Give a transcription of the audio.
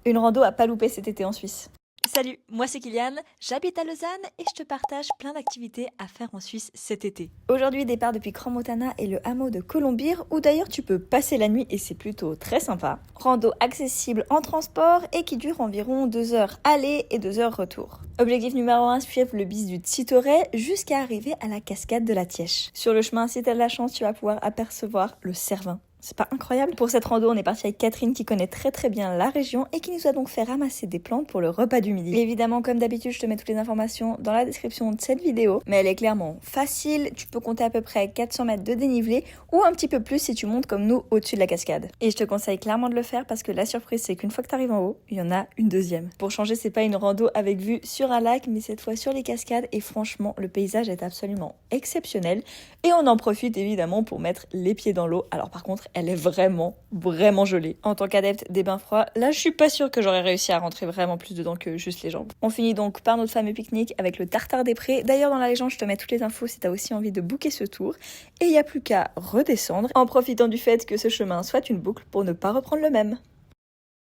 Une rando à pas louper cet été en Suisse. Salut, moi c'est Kyliane, j'habite à Lausanne et je te partage plein d'activités à faire en Suisse cet été. Aujourd'hui, départ depuis Crans-Montana et le hameau de Colombire, où d'ailleurs tu peux passer la nuit et c'est plutôt très sympa. Rando accessible en transport et qui dure environ 2 heures aller et 2 heures retour. Objectif numéro 1, suivre le bis du Titoret jusqu'à arriver à la cascade de la Tièche. Sur le chemin, si t'as de la chance, tu vas pouvoir apercevoir le Cervin. C'est pas incroyable? Pour cette rando, on est parti avec Catherine qui connaît très bien la région et qui nous a donc fait ramasser des plantes pour le repas du midi. Et évidemment, comme d'habitude, je te mets toutes les informations dans la description de cette vidéo, mais elle est clairement facile. Tu peux compter à peu près 400 mètres de dénivelé ou un petit peu plus si tu montes comme nous au-dessus de la cascade. Et je te conseille clairement de le faire parce que la surprise, c'est qu'une fois que tu arrives en haut, il y en a une deuxième. Pour changer, c'est pas une rando avec vue sur un lac, mais cette fois sur les cascades et franchement, le paysage est absolument exceptionnel et on en profite évidemment pour mettre les pieds dans l'eau. Alors par contre, elle est vraiment gelée. En tant qu'adepte des bains froids, là je suis pas sûre que j'aurais réussi à rentrer vraiment plus dedans que juste les jambes. On finit donc par notre fameux pique-nique avec le tartare des prés. D'ailleurs dans la légende je te mets toutes les infos si t'as aussi envie de booker ce tour. Et il n'y a plus qu'à redescendre en profitant du fait que ce chemin soit une boucle pour ne pas reprendre le même.